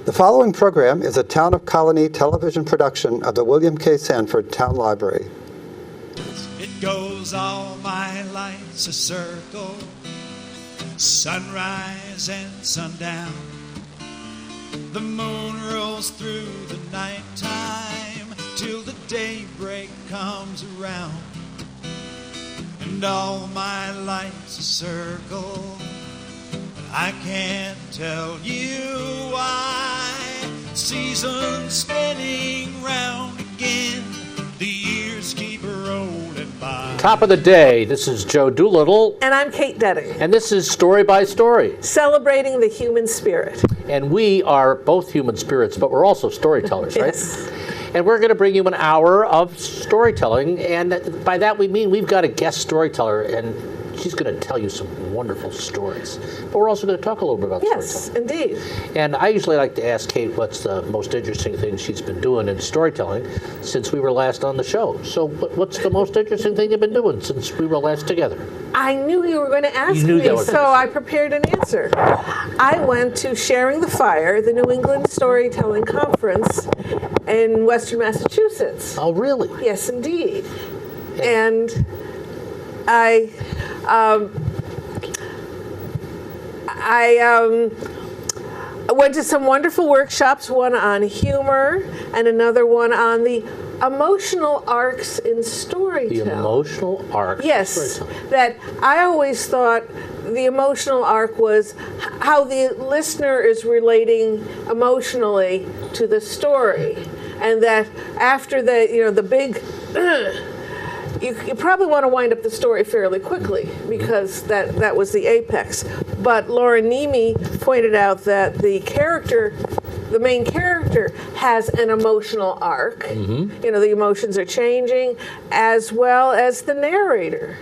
The following program is a Town of Colonie television production of the William K. Sanford Town Library. It goes all my life's a circle, sunrise and sundown. The moon rolls through the nighttime till the daybreak comes around. And all my life's a circle, I can't tell you why. Seasons spinning round again, the years keep rolling by. Top of the day, this is Joe Doolittle. And I'm Kate Dudding. And this is Story by Story. Celebrating the human spirit. And we are both human spirits, but we're also storytellers, Yes. right? And we're going to bring you an hour of storytelling, and by that we mean we've got a guest storyteller, and she's going to tell you some wonderful stories. But we're also going to talk a little bit about storytelling. Yes, indeed. And I usually like to ask Kate what's the most interesting thing she's been doing in storytelling since we were last on the show. So what's the most interesting thing you've been doing since we were last together? I knew you were going to ask You knew me, that was so I prepared an answer. I went to Sharing the Fire, the New England Storytelling Conference in Western Massachusetts. Oh, really? Yes, indeed. And I went to some wonderful workshops, one on humor and another one on the emotional arcs in storytelling. The emotional arc. Yes, that I always thought the emotional arc was how the listener is relating emotionally to the story, and that after the big. You probably want to wind up the story fairly quickly because that was the apex. But Laura Nemi pointed out that the main character has an emotional arc. Mm-hmm. The emotions are changing, as well as the narrator.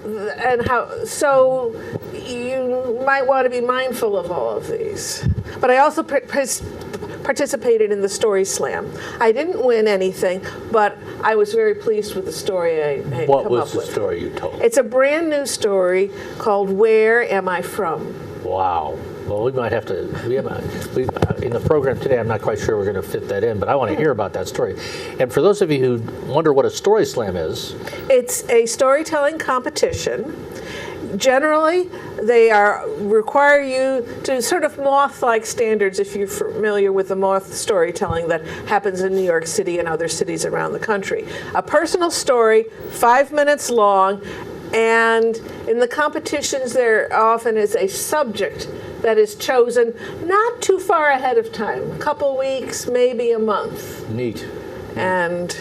And so you might want to be mindful of all of these. But I also participated in the Story Slam. I didn't win anything, but I was very pleased with the story I had come up with. What was the story you told? It's a brand new story called Where Am I From? Wow. Well, we might have to, in the program today, I'm not quite sure we're going to fit that in, but I want to hear about that story. And for those of you who wonder what a Story Slam is. It's a storytelling competition. Generally, they require you to sort of moth-like standards, if you're familiar with the moth storytelling that happens in New York City and other cities around the country. A personal story, 5 minutes long, and in the competitions there often is a subject that is chosen not too far ahead of time, a couple weeks, maybe a month. Neat. And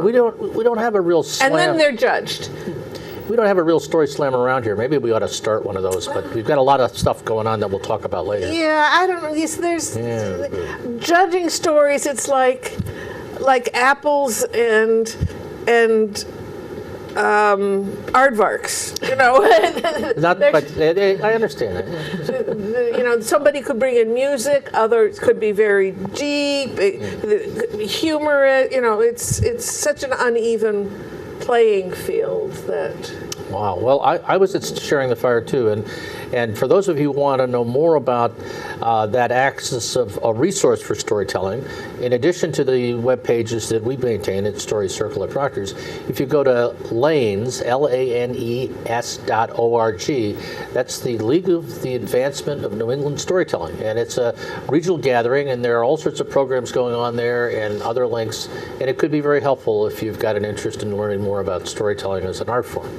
we don't have a real slam. And then they're judged. We don't have a real Story Slam around here. Maybe we ought to start one of those, but we've got a lot of stuff going on that we'll talk about later. Yeah, I don't know. There's judging stories. It's like apples and aardvarks. But I understand that. Somebody could bring in music. Others could be very deep, humorous. It's such an uneven playing field that. Wow. Well, I was at Sharing the Fire too, and for those of you who want to know more about that axis of a resource for storytelling, in addition to the web pages that we maintain at Story Circle at Proctor's, if you go to LANES, LANES.org, that's the League of the Advancement of New England Storytelling, and it's a regional gathering, and there are all sorts of programs going on there and other links, and it could be very helpful if you've got an interest in learning more about storytelling as an art form.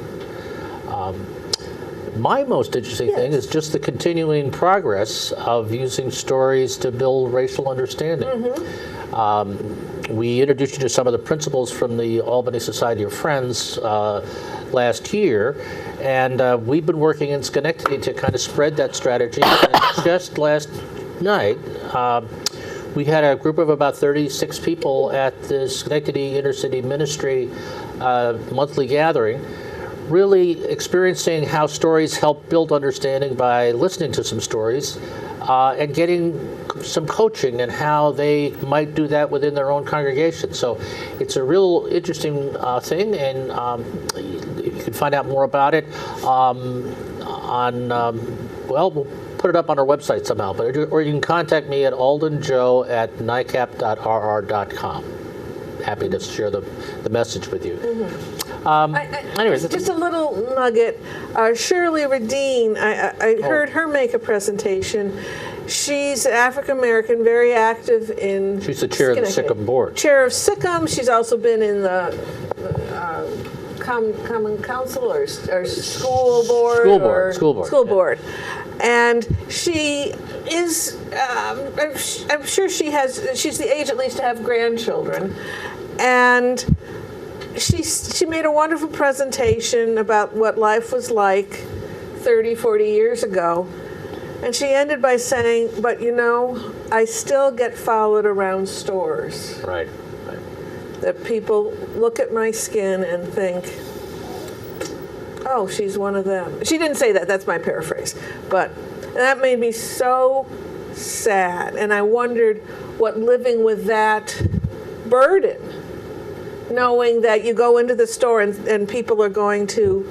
My most interesting thing is just the continuing progress of using stories to build racial understanding. Mm-hmm. We introduced you to some of the principles from the Albany Society of Friends last year, and we've been working in Schenectady to kind of spread that strategy. And just last night, we had a group of about 36 people at the Schenectady Intercity Ministry monthly gathering, really experiencing how stories help build understanding by listening to some stories and getting some coaching and how they might do that within their own congregation. So it's a real interesting thing, and you can find out more about it we'll put put it up on our website somehow, or you can contact me at aldenjoe@nicap.rr.com. Happy to share the message with you. Anyways, just a little nugget. Shirley Radine, I heard her make a presentation. She's African American, very active in. She's the chair of the SICM board. Chair of SICM. She's also been in the Common Council or school board. School board. And she is. I'm sure she's the age at least to have grandchildren, and. She made a wonderful presentation about what life was like 30, 40 years ago. And she ended by saying, but I still get followed around stores. Right. That people look at my skin and think, oh, she's one of them. She didn't say that, that's my paraphrase. But that made me so sad. And I wondered what living with that burden, knowing that you go into the store and people are going to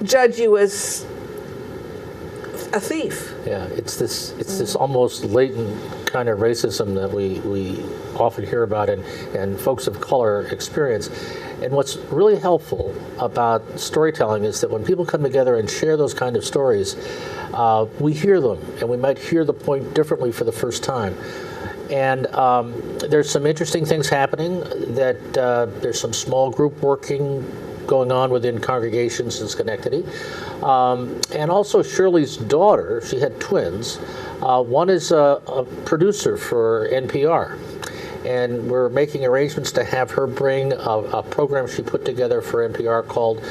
judge you as a thief. Yeah, it's this almost latent kind of racism that we often hear about and folks of color experience. And what's really helpful about storytelling is that when people come together and share those kind of stories, we hear them, and we might hear the point differently for the first time. And there's some interesting things happening. That there's some small group working going on within congregations in Schenectady. And also Shirley's daughter, she had twins. One is a producer for NPR. And we're making arrangements to have her bring a program she put together for NPR called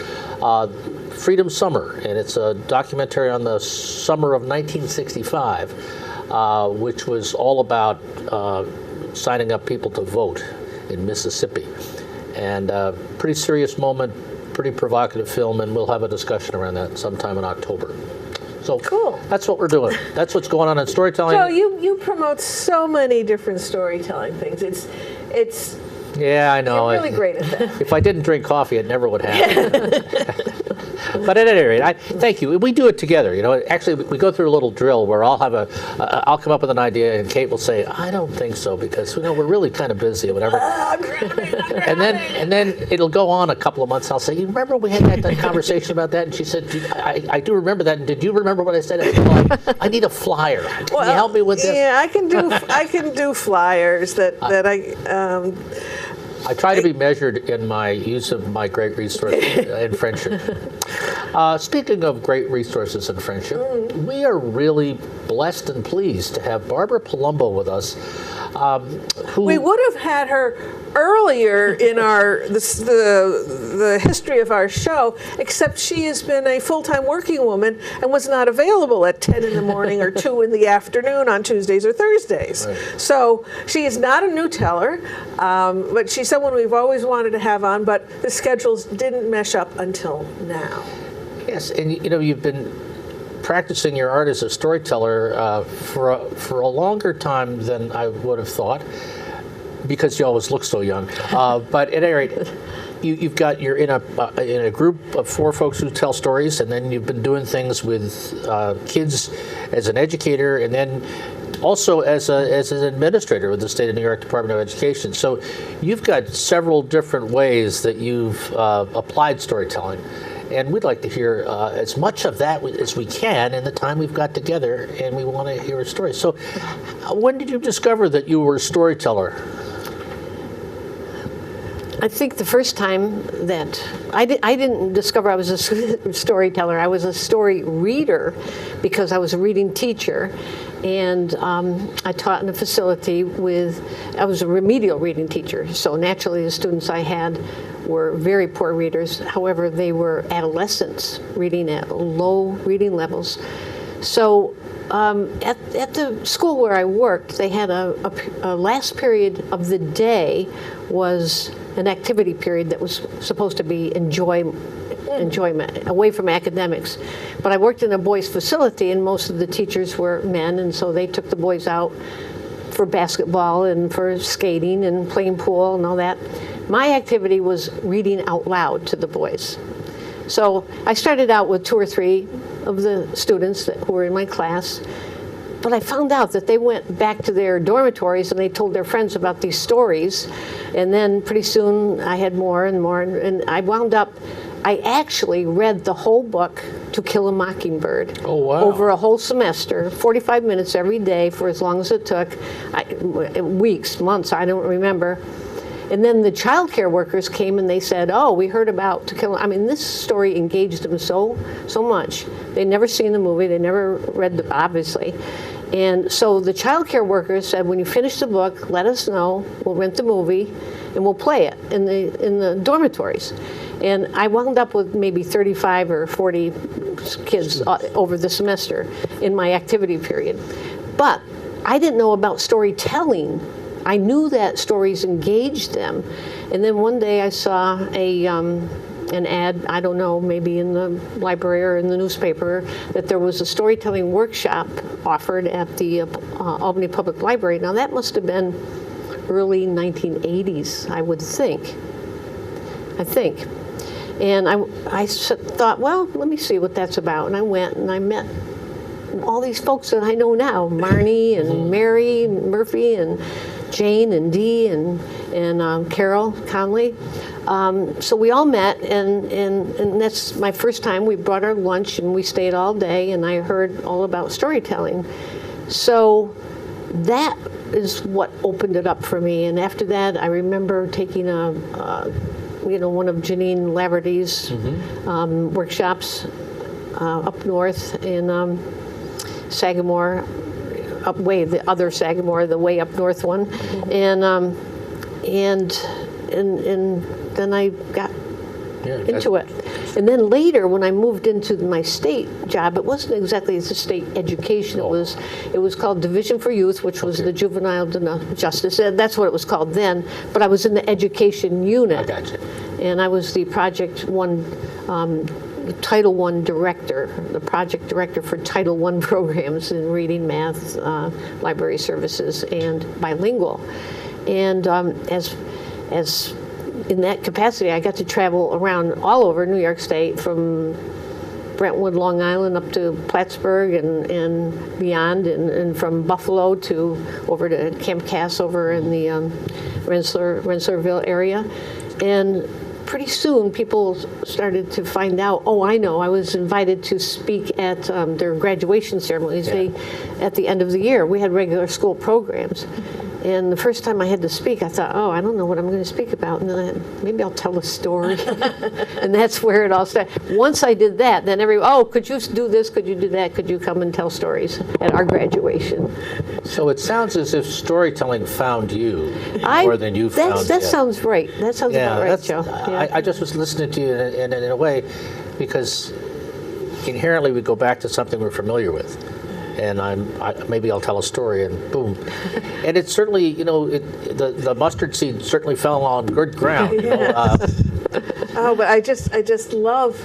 Freedom Summer. And it's a documentary on the summer of 1965. Which was all about signing up people to vote in Mississippi. And pretty serious moment, pretty provocative film, and we'll have a discussion around that sometime in October. So cool. That's what we're doing. That's what's going on in storytelling. Joe, you promote so many different storytelling things. It's yeah, I know. You're really great at that. If I didn't drink coffee, it never would happen. But at any rate, thank you. We do it together. Actually, we go through a little drill where I'll come up with an idea, and Kate will say, "I don't think so," because we're really kind of busy or whatever. And then it'll go on a couple of months. I'll say, "You remember we had that conversation about that?" And she said, "I do remember that. And did you remember what I said?" I said, I need a flyer. Can you help me with this? Yeah, I can do flyers that I try to be measured in my use of my great resources and friendship. Speaking of great resources and friendship, we are really blessed and pleased to have Barbara Palumbo with us. We would have had her earlier in the history of our show, except she has been a full-time working woman and was not available at 10 in the morning or 2 in the afternoon on Tuesdays or Thursdays. Right. So she is not a new teller, but she's someone we've always wanted to have on, but the schedules didn't mesh up until now. Yes, and you've been practicing your art as a storyteller for a longer time than I would have thought, because you always look so young. But at any rate, you're in a group of 4 folks who tell stories, and then you've been doing things with kids as an educator, and then also as an administrator with the State of New York Department of Education. So you've got several different ways that you've applied storytelling. And we'd like to hear as much of that as we can in the time we've got together, and we want to hear a story. So when did you discover that you were a storyteller? I think the first time that I didn't discover I was a storyteller. I was a story reader because I was a reading teacher. And I taught in a facility I was a remedial reading teacher. So naturally the students I had were very poor readers. However, they were adolescents reading at low reading levels. So at the school where I worked, they had a last period of the day was an activity period that was supposed to be enjoyment away from academics. But I worked in a boys' facility, and most of the teachers were men, and so they took the boys out for basketball and for skating and playing pool and all that. My activity was reading out loud to the boys. So I started out with 2 or 3 of the students who were in my class. But I found out that they went back to their dormitories and they told their friends about these stories. And then pretty soon I had more and more. And I wound up, I actually read the whole book, To Kill a Mockingbird. Oh, wow. Over a whole semester, 45 minutes every day for as long as it took. Weeks, months, I don't remember. And then the child care workers came and they said, oh, we heard about To Kill. I mean, this story engaged them so much. They'd never seen the movie. They never read the, obviously. And so the child care workers said, when you finish the book, let us know. We'll rent the movie and we'll play it in the dormitories. And I wound up with maybe 35 or 40 kids over the semester in my activity period. But I didn't know about storytelling. I knew that stories engaged them. And then one day I saw an ad, I don't know, maybe in the library or in the newspaper, that there was a storytelling workshop offered at the Albany Public Library. Now that must have been early 1980s, I would think. And I thought, well, let me see what that's about. And I went and I met all these folks that I know now, Marnie and Mary Murphy and Jane and Dee and Carol Conley. So we all met, and that's my first time. We brought our lunch and we stayed all day, and I heard all about storytelling. So that is what opened it up for me. And after that, I remember taking one of Janine Laverty's workshops up north in Sagamore, the other Sagamore, the way up north one, and then I got into it. And then later, when I moved into my state job, it wasn't exactly the state education. It was called Division for Youth, which was the Juvenile Justice. That's what it was called then. But I was in the education unit. I gotcha. And I was the Project One. Title I director, the project director for Title I programs in reading, math, library services, and bilingual. And as in that capacity, I got to travel around all over New York State, from Brentwood, Long Island, up to Plattsburgh and beyond, and from Buffalo over to Camp Cass over in the Rensselaerville area. And pretty soon, people started to find out, oh, I know, I was invited to speak at their graduation ceremonies. At the end of the year, we had regular school programs. And the first time I had to speak, I thought, oh, I don't know what I'm going to speak about. And then maybe I'll tell a story. And that's where it all started. Once I did that, then could you do this? Could you do that? Could you come and tell stories at our graduation? So it sounds as if storytelling found you more than you found it. That sounds right. That sounds about right, Joe. Yeah. I just was listening to you in a way, because inherently we go back to something we're familiar with. And maybe I'll tell a story, and boom. And it's certainly, the mustard seed certainly fell on good ground. But I just love,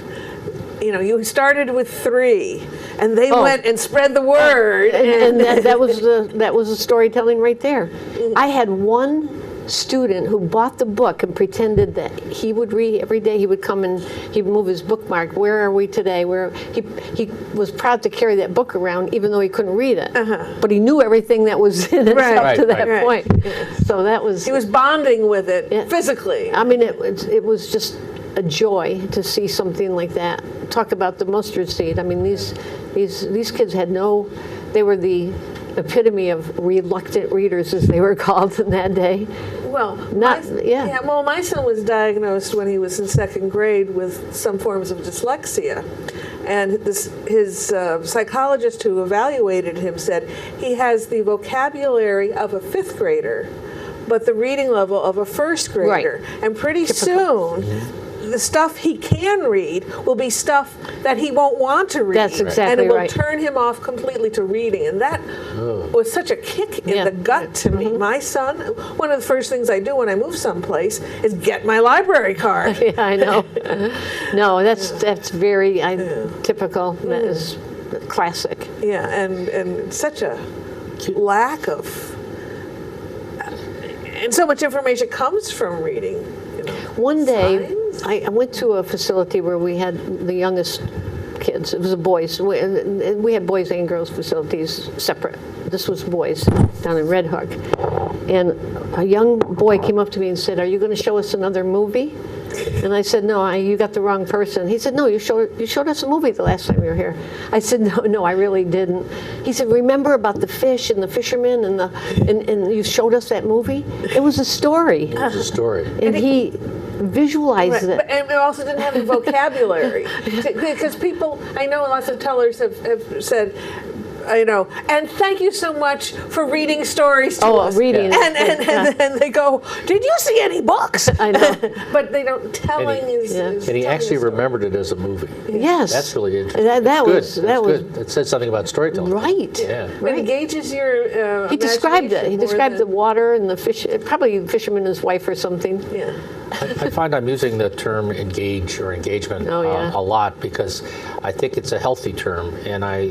you started with 3, and they went and spread the word. And that was the storytelling right there. I had one student who bought the book and pretended that he would read every day. He would come and he'd move his bookmark. Where are we today? He was proud to carry that book around, even though he couldn't read it. But he knew everything that was in it up to that point. So that was. He was bonding with it physically. I mean, it was just a joy to see something like that. Talk about the mustard seed. I mean, these kids had they were the epitome of reluctant readers, as they were called in that day. Well, my son was diagnosed when he was in 2nd grade with some forms of dyslexia. And his psychologist who evaluated him said he has the vocabulary of a 5th grader, but the reading level of a 1st grader. Right. And pretty soon, the stuff he can read will be stuff that he won't want to read. That's exactly right. And it will right. turn him off completely to reading. And that was such a kick in the gut to me. My son, one of the first things I do when I move someplace is get my library card. Yeah, I know. No, that's very typical. That is classic. Yeah, and such a lack of... And so much information comes from reading. One day, I went to a facility where we had the youngest kids. It was a boys. We had boys and girls facilities separate. This was boys down in Red Hook. And a young boy came up to me and said, "Are you going to show us another movie?" And I said, "No, you got the wrong person." He said, "No, you showed us a movie the last time you were here." I said, "No, I really didn't." He said, "Remember about the fish and the fishermen and you showed us that movie? It was a story." It was a story. And he visualized it. And it also didn't have the vocabulary. Because people, I know lots of tellers have said, and thank you so much for reading stories to us. Reading. And they go, "Did you see any books?" I know. But they don't, telling is And he telling actually a story. remembered it as a movie. Yes. That's really interesting. That was good. It said something about storytelling. right. Yeah. It engages your He described it. He imagination described more the water and the fish, probably the fisherman and his wife or something. than- Yeah. I find I'm using the term engage or engagement Oh, yeah. a lot because I think it's a healthy term, and I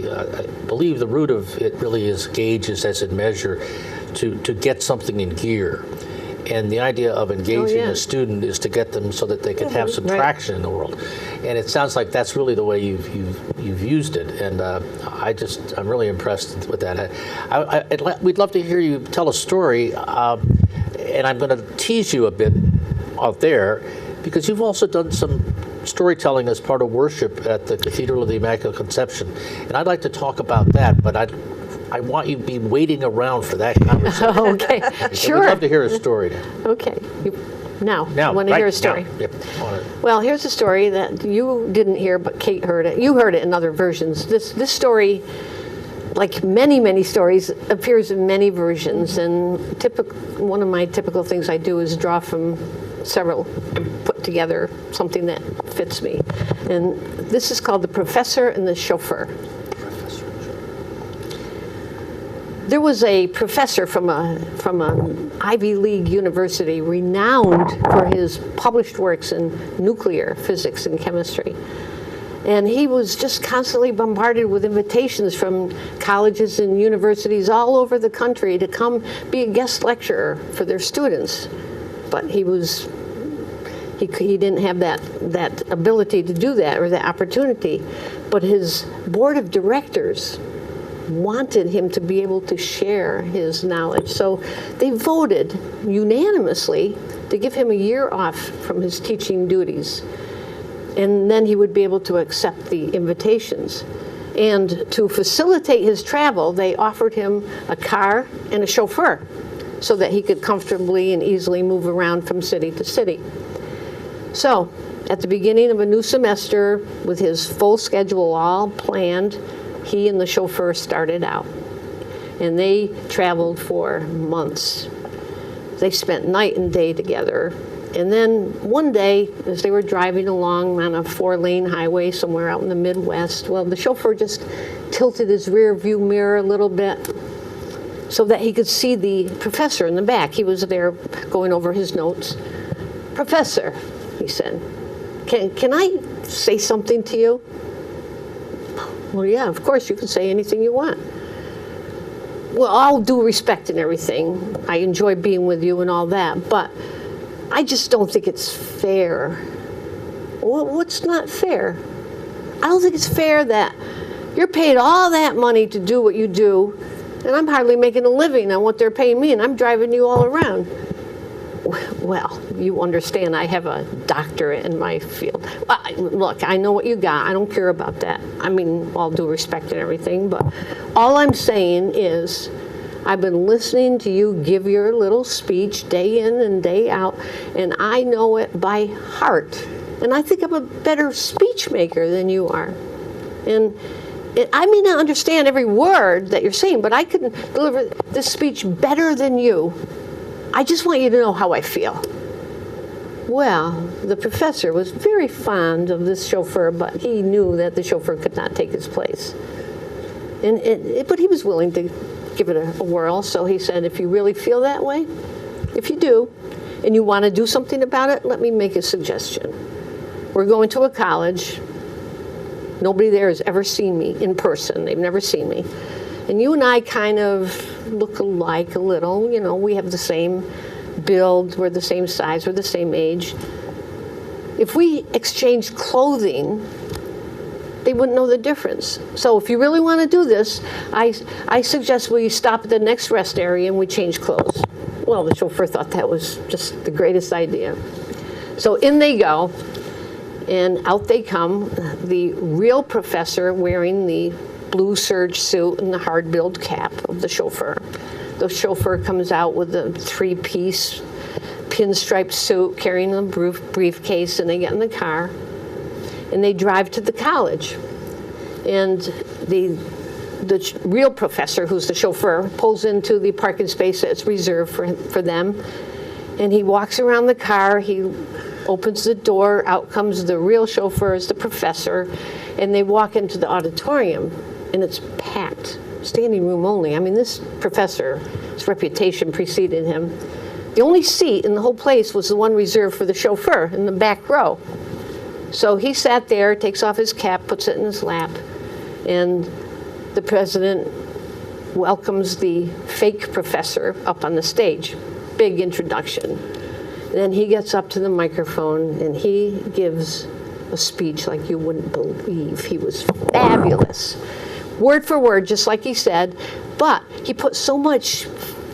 believe the root of it really is gauges as in measure to get something in gear. And the idea of engaging yeah. a student is to get them so that they can have some Right. traction in the world. And it sounds like that's really the way you've used it. And I'm really impressed with that. We'd love to hear you tell a story, and I'm going to tease you a bit out there because you've also done some storytelling as part of worship at the Cathedral of the Immaculate Conception. And I'd like to talk about that, but I want you to be waiting around for that conversation. Okay, sure. We'd love to hear a story. Okay. Now, Now, I want to right hear a now. story. Yep. I wanna- Well, here's a story that you didn't hear, but Kate heard it. You heard it in other versions. This story, like many, many stories, appears in many versions. And one of my typical things I do is draw from several, put together something that fits me. And this is called The Professor and the Chauffeur. There was a professor from an Ivy League university renowned for his published works in nuclear physics and chemistry. And he was just constantly bombarded with invitations from colleges and universities all over the country to come be a guest lecturer for their students. But he didn't have that ability to do that or that opportunity. But his board of directors wanted him to be able to share his knowledge. So they voted unanimously to give him a year off from his teaching duties. And then he would be able to accept the invitations. And to facilitate his travel, they offered him a car and a chauffeur so that he could comfortably and easily move around from city to city. So at the beginning of a new semester, with his full schedule all planned, he and the chauffeur started out. And they traveled for months. They spent night and day together. And then one day, as they were driving along on a 4-lane highway somewhere out in the Midwest, well, the chauffeur just tilted his rear view mirror a little bit so that he could see the professor in the back. He was there going over his notes. "Professor," he said, can I say something to you?" "Well, yeah, of course, you can say anything you want." "Well, all due respect and everything, I enjoy being with you and all that, but I just don't think it's fair." "Well, what's not fair?" "I don't think it's fair that you're paid all that money to do what you do, and I'm hardly making a living on what they're paying me, and I'm driving you all around." "Well, you understand, I have a doctorate in my field." Look, I know what you got. I don't care about that. I mean, all due respect and everything, but all I'm saying is I've been listening to you give your little speech day in and day out, and I know it by heart. And I think I'm a better speech maker than you are. And I may not understand every word that you're saying, but I can deliver this speech better than you. I just want you to know how I feel. Well, the professor was very fond of this chauffeur, but he knew that the chauffeur could not take his place. But he was willing to give it a whirl, so he said, "If you really feel that way, if you do, and you want to do something about it, let me make a suggestion. We're going to a college. Nobody there has ever seen me in person. They've never seen me. And you and I kind of look alike a little. You know, we have the same build, we're the same size, we're the same age. If we exchange clothing, they wouldn't know the difference. So if you really want to do this, I suggest we stop at the next rest area and we change clothes. Well, the chauffeur thought that was just the greatest idea. So in they go, and out they come, the real professor wearing the blue serge suit and the hard-billed cap of the chauffeur. The chauffeur comes out with a three-piece pinstripe suit, carrying a briefcase, and they get in the car, and they drive to the college. And the real professor, who's the chauffeur, pulls into the parking space that's reserved for them, and he walks around the car, he opens the door, out comes the real chauffeur, is the professor, and they walk into the auditorium, and it's packed, standing room only. I mean, this professor's reputation preceded him. The only seat in the whole place was the one reserved for the chauffeur in the back row. So he sat there, takes off his cap, puts it in his lap, and the president welcomes the fake professor up on the stage. Big introduction. And then he gets up to the microphone and he gives a speech like you wouldn't believe. He was fabulous. Word for word, just like he said, but he put so much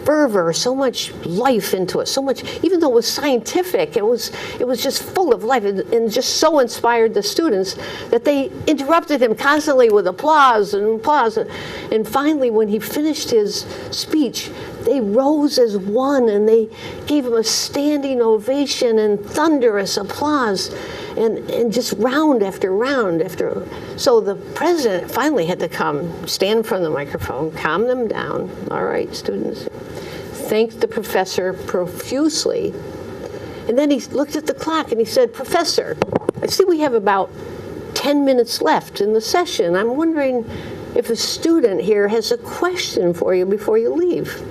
fervor, so much life into it, so much, even though it was scientific, it was just full of life and just so inspired the students that they interrupted him constantly with applause and applause. And finally, when he finished his speech, they rose as one and they gave him a standing ovation and thunderous applause and just round after round after. So the president finally had to come, stand in front of the microphone, calm them down. All right, students. Thanked the professor profusely. And then he looked at the clock and he said, "Professor, I see we have about 10 minutes left in the session. I'm wondering if a student here has a question for you before you leave."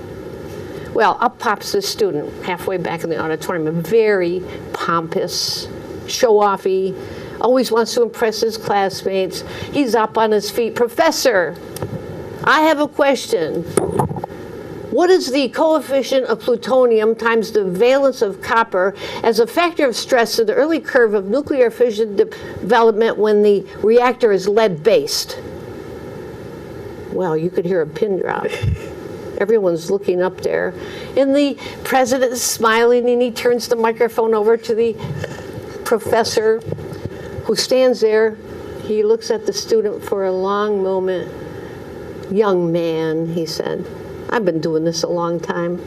Well, up pops this student halfway back in the auditorium, a very pompous, show-offy, always wants to impress his classmates. He's up on his feet. "Professor, I have a question. What is the coefficient of plutonium times the valence of copper as a factor of stress in the early curve of nuclear fission development when the reactor is lead-based?" Well, you could hear a pin drop. Everyone's looking up there. And the president is smiling, and he turns the microphone over to the professor who stands there. He looks at the student for a long moment. "Young man," he said, "I've been doing this a long time.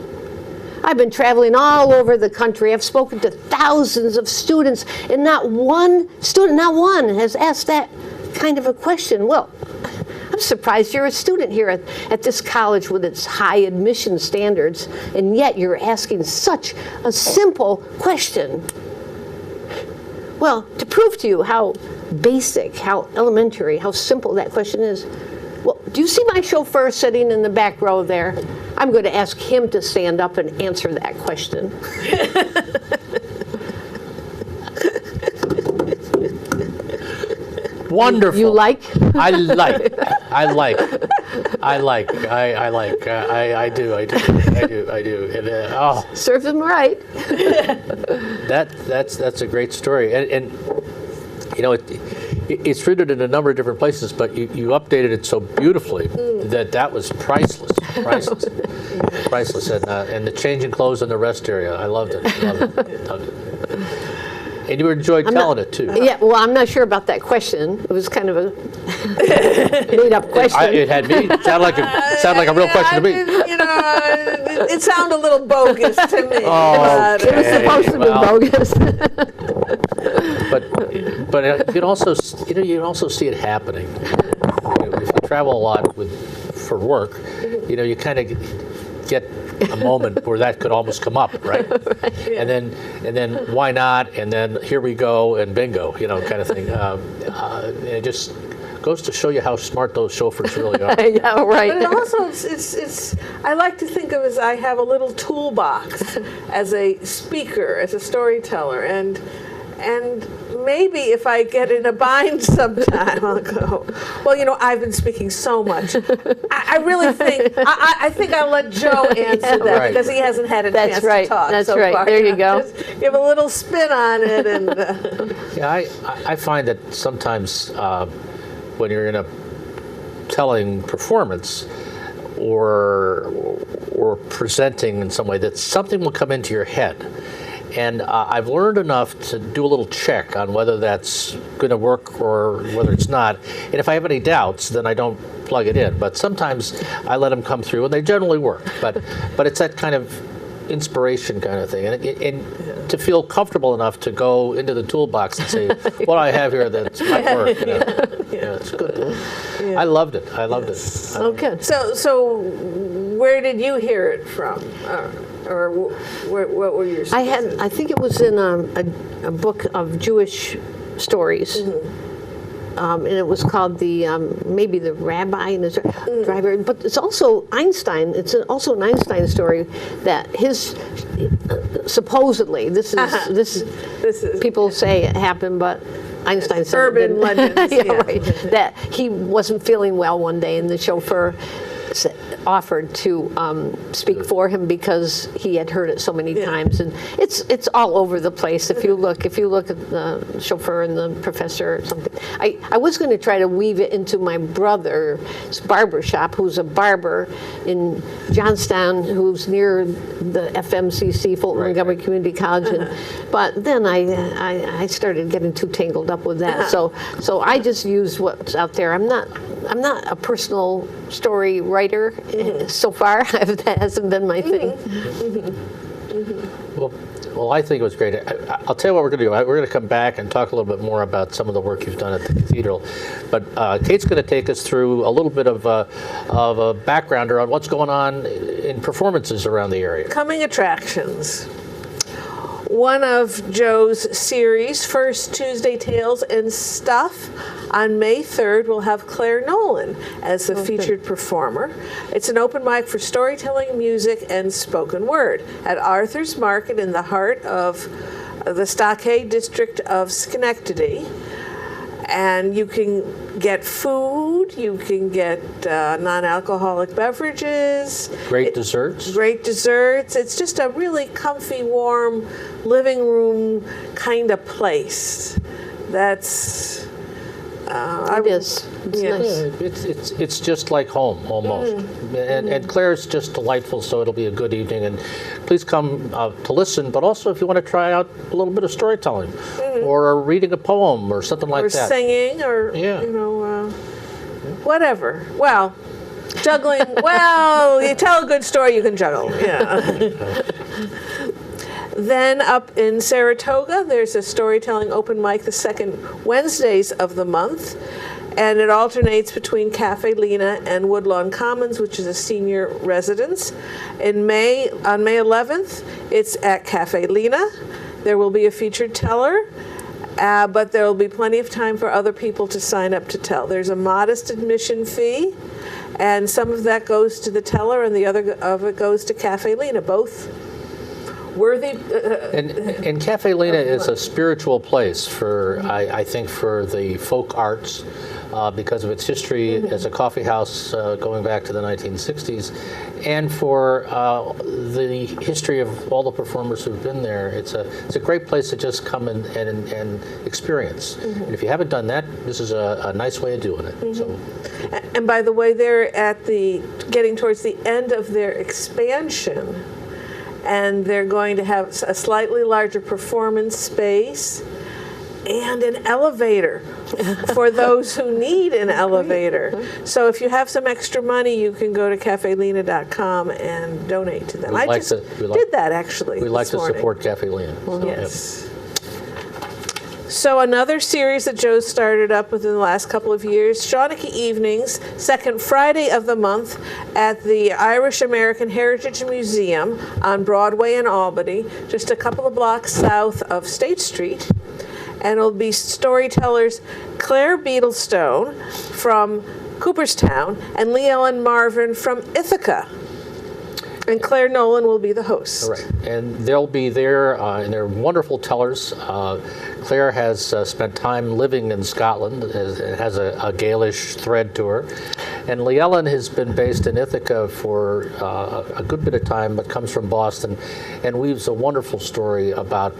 I've been traveling all over the country. I've spoken to thousands of students, and not one student, not one, has asked that kind of a question. Well, I'm surprised you're a student here at this college with its high admission standards, and yet you're asking such a simple question. Well, to prove to you how basic, how elementary, how simple that question is, well, do you see my chauffeur sitting in the back row there? I'm going to ask him to stand up and answer that question." Wonderful. You like? I do. And, oh, Serve them right. that's a great story. And you know, it's rooted in a number of different places, but you updated it so beautifully that was priceless. Priceless. And the changing clothes in the rest area, I loved it. And you enjoyed telling it too. Yeah, well, I'm not sure about that question. It was kind of a made-up question. It had me. Sounded like a real question to me. You know, it sounded a little bogus to me. Oh, It was supposed to be bogus. But you can also see it happening. You know, if you travel a lot for work, you know, you kind of get a moment where that could almost come up, right? Right. And then why not? And then here we go and bingo, you know, kind of thing. It just goes to show you how smart those chauffeurs really are. Yeah, right. But it also, it's I like to think of as I have a little toolbox as a speaker, as a storyteller, and maybe if I get in a bind sometime, I'll go, well, you know, I've been speaking so much. I really think, I think I'll let Joe answer that Right. because he hasn't had a That's chance right. to talk That's so right. far. There you go. Just give a little spin on it. And Yeah, I find that sometimes when you're in a telling performance or presenting in some way, that something will come into your head. And I've learned enough to do a little check on whether that's going to work or whether it's not. And if I have any doubts, then I don't plug it in. But sometimes I let them come through, and they generally work. But it's that kind of inspiration kind of thing. And to feel comfortable enough to go into the toolbox and say, what I have here that might work. You know. Yeah, it's good. Yeah. I loved it. Okay. So where did you hear it from? Or what were your? I think it was in a book of Jewish stories, and it was called maybe the Rabbi and his driver. But it's also Einstein. It's also an Einstein story that his supposedly this is people say it happened, but Einstein said urban legends. Yeah, right. That he wasn't feeling well one day, and the chauffeur offered to speak for him because he had heard it so many times, and it's all over the place. If you look at the chauffeur and the professor or something. I was going to try to weave it into my brother's barber shop, who's a barber in Johnstown, who's near the FMCC, Fulton Montgomery Community College, but then I started getting too tangled up with that. So I just used what's out there. I'm not a personal story writer so far. That hasn't been my thing. Well, I think it was great. I'll tell you what we're going to do. We're going to come back and talk a little bit more about some of the work you've done at the cathedral. But Kate's going to take us through a little bit of a backgrounder on what's going on in performances around the area. Coming attractions. One of Joe's series, First Tuesday Tales and Stuff, on May 3rd will have Claire Nolan as the featured performer. It's an open mic for storytelling, music, and spoken word at Arthur's Market in the heart of the Stockade district of Schenectady. And you can get food, you can get non-alcoholic beverages. Great desserts. Great desserts. It's just a really comfy, warm, living room kind of place. That's... it is. It's nice. It's just like home, almost. And Claire's just delightful, so it'll be a good evening. And please come to listen, but also if you want to try out a little bit of storytelling or reading a poem or something like that. Or singing or, whatever. Well, juggling. Well, you tell a good story, you can juggle. Yeah. Then up in Saratoga, there's a storytelling open mic the second Wednesdays of the month, and it alternates between Cafe Lena and Woodlawn Commons, which is a senior residence. On May 11th, it's at Cafe Lena. There will be a featured teller, but there will be plenty of time for other people to sign up to tell. There's a modest admission fee, and some of that goes to the teller, and the other of it goes to Cafe Lena, both worthy. And Cafe Lena is a spiritual place for, I think, for the folk arts because of its history as a coffee house going back to the 1960s, and for the history of all the performers who've been there. It's a great place to just come and experience. And if you haven't done that, this is a nice way of doing it. So. And by the way, they're getting towards the end of their expansion. And they're going to have a slightly larger performance space and an elevator for those who need an elevator. So if you have some extra money, you can go to cafelena.com and donate to them. I just did that, actually. We like to support Cafe Lena. Yes. So another series that Joe started up within the last couple of years, Shawnee Evenings, second Friday of the month at the Irish American Heritage Museum on Broadway in Albany, just a couple of blocks south of State Street. And it'll be storytellers Claire Beadlestone from Cooperstown and Lee Ellen Marvin from Ithaca. And Claire Nolan will be the host. Right, and they'll be there, and they're wonderful tellers. Claire has spent time living in Scotland, has a Gaelish thread to her. And Lee Ellen has been based in Ithaca for a good bit of time, but comes from Boston, and weaves a wonderful story about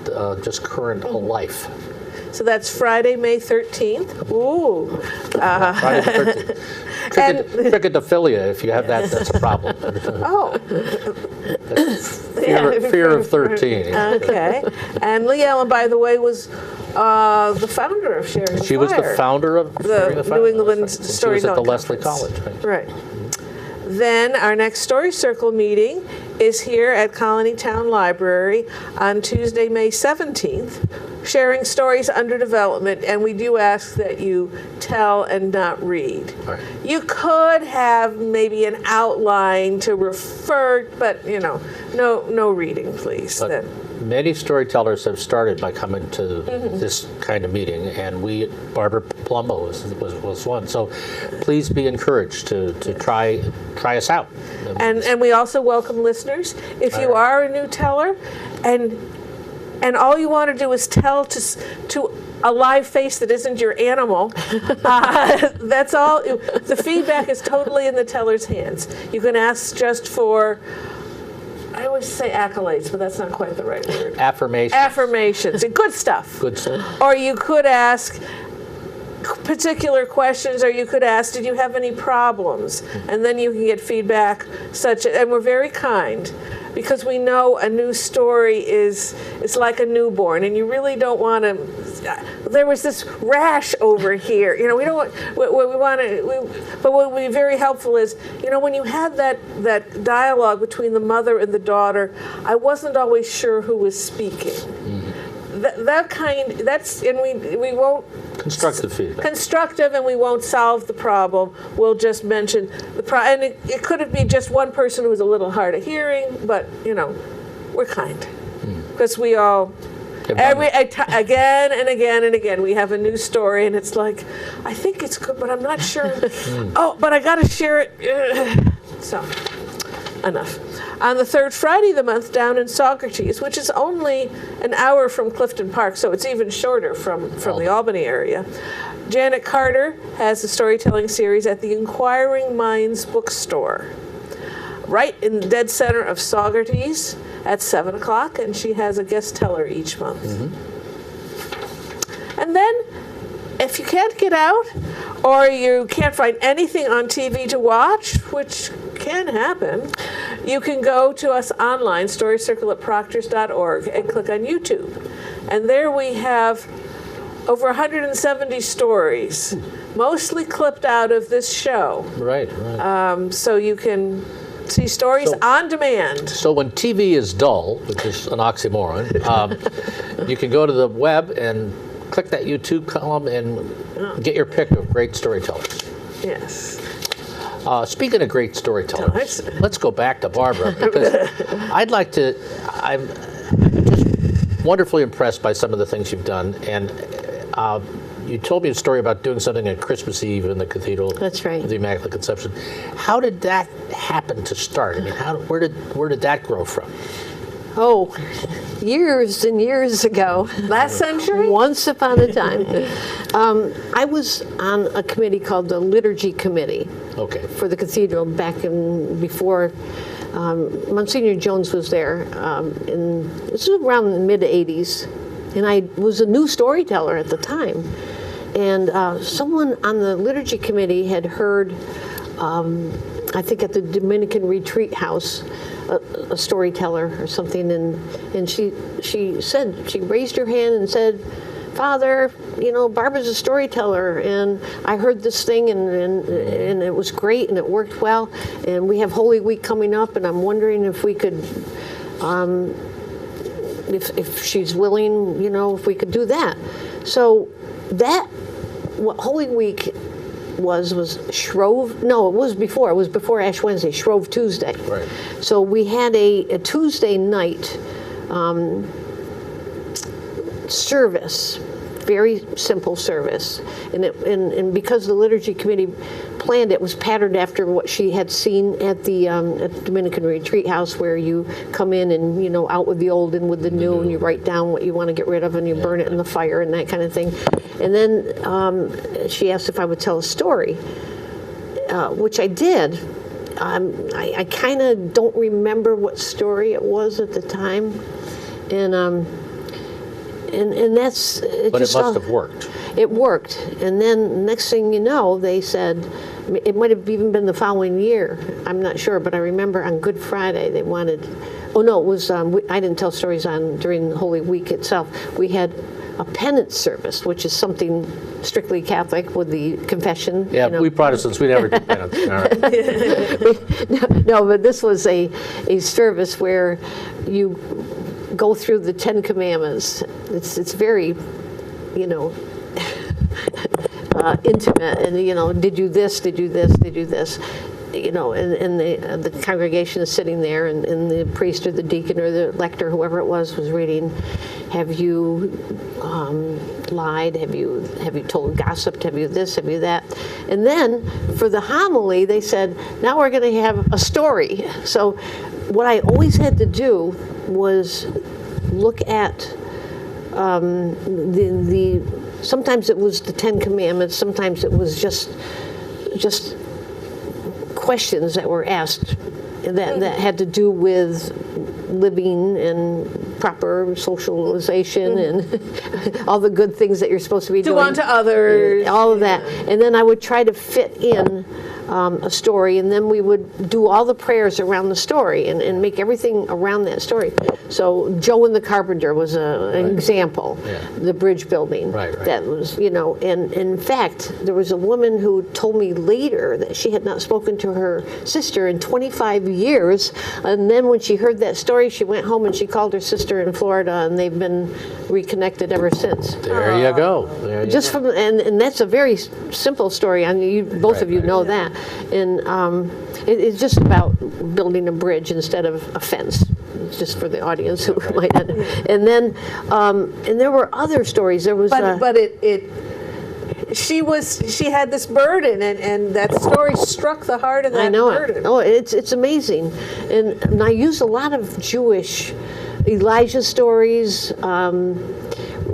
just current life. So that's Friday, May 13th. Ooh. Friday the 13th. Trichotophilia, if you have that, that's a problem. Oh. Fear of 13. Okay. And Lee Allen, by the way, was the founder of Sharing the Fire. She was the founder of Sharing the Fire. New England She Storytelling was at the Leslie Conference. College. Right. Then our next Story Circle meeting is here at Colonie Town Library on Tuesday, May 17th, sharing stories under development, and we do ask that you tell and not read. Right. You could have maybe an outline to refer, but no reading, please. But many storytellers have started by coming to this kind of meeting, and Barbara Palumbo was one. So please be encouraged to try us out. And we also welcome listeners. If you are a new teller and all you want to do is tell to a live face that isn't your animal, that's all. The feedback is totally in the teller's hands. You can ask just for, I always say accolades, but that's not quite the right word. Affirmations. Good stuff. Good stuff. Or you could ask particular questions, or you could ask, did you have any problems? And then you can get feedback and we're very kind, because we know a new story is like a newborn, and you really don't want to. There was this rash over here, we don't want. What we want to, but what would be very helpful is, when you had that dialogue between the mother and the daughter, I wasn't always sure who was speaking. We won't. Constructive feedback. Constructive, and we won't solve the problem. We'll just mention the problem. And it could be just one person who was a little hard of hearing, but, we're kind. Because we all, again and again and again, we have a new story, and it's like, I think it's good, but I'm not sure. Oh, but I got to share it. So, enough. On the third Friday of the month, down in Saugerties, which is only an hour from Clifton Park, so it's even shorter from the Albany area, Janet Carter has a storytelling series at the Inquiring Minds bookstore, right in the dead center of Saugerties at 7 o'clock, and she has a guest teller each month. And then, if you can't get out, or you can't find anything on TV to watch, which can happen, you can go to us online, storycircle@proctors.org, and click on YouTube. And there we have over 170 stories, mostly clipped out of this show. Right. So you can see stories on demand. So when TV is dull, which is an oxymoron, you can go to the web and click that YouTube column and get your pick of great storytellers. Yes. Speaking of great storytellers, let's go back to Barbara, because I'm just wonderfully impressed by some of the things you've done. And you told me a story about doing something on Christmas Eve in the cathedral. That's right. Of the Immaculate Conception. How did that happen to start? I mean, where did that grow from? Oh, years and years ago. Last century? Once upon a time. I was on a committee called the Liturgy Committee for the cathedral before Monsignor Jones was there. This was around the mid-'80s. And I was a new storyteller at the time. And someone on the Liturgy Committee had heard, I think at the Dominican Retreat House, a storyteller or something, and she raised her hand and said, Father, Barbara's a storyteller, and I heard this thing, and it was great, and it worked well, and we have Holy Week coming up, and I'm wondering if we could, if she's willing, if we could do that. So what Holy Week was Shrove. No, it was before Ash Wednesday, Shrove Tuesday. Right. So we had a Tuesday night service, very simple service, and because the Liturgy Committee planned it, was patterned after what she had seen at the Dominican Retreat House, where you come in and out with the old and with the new, and you write down what you want to get rid of, and you burn it in the fire and that kind of thing. And then she asked if I would tell a story, which I did. I kind of don't remember what story it was at the time, and and that's But it must have worked. It worked, and then next thing you know, they said, it might have even been the following year, I'm not sure, but I remember on Good Friday they wanted, oh no, it was, I didn't tell stories during the Holy Week itself. We had a penance service, which is something strictly Catholic with the confession. Yeah, you know. we Protestants, we never do penance. All right. No, but this was a service where you go through the 10 Commandments. It's very, you know, intimate, and you know, did you this, did you this, did you this, you know, and the congregation is sitting there, and the priest or the deacon or the lector, whoever it was reading, have you lied, have you told gossip, have you this, have you that, and then for the homily they said, now we're going to have a story. So what I always had to do was look at the sometimes it was the 10 Commandments, sometimes it was just questions that were asked that had to do with living and proper socialization and all the good things that you're supposed to be doing. Do unto others. All of that. And then I would try to fit in a story, and then we would do all the prayers around the story and make everything around that story. So Joe and the Carpenter was an example, the bridge building. Right. That was, you know, and in fact, there was a woman who told me later that she had not spoken to her sister in 25 years, and then when she heard that story, she went home and she called her sister in Florida, and they've been reconnected ever since. There you go. There you Just go. from and that's a very simple story. I mean, both of you know that, and it's just about building a bridge instead of a fence. Just for the audience who might not. And then, and there were other stories. There was, But she had this burden, and that story struck the heart of that I know burden. it. Oh, it's amazing, and I use a lot of Jewish Elijah stories.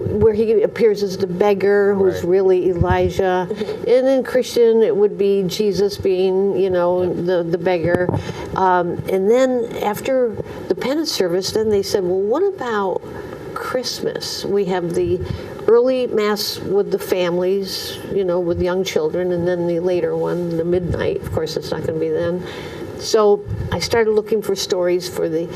Where he appears as the beggar who's really Elijah. And in Christian, it would be Jesus being, you know, the beggar. And then after the penance service, then they said, well, what about Christmas? We have the early Mass with the families, you know, with young children, and then the later one, the midnight. Of course, it's not going to be then. So I started looking for stories for the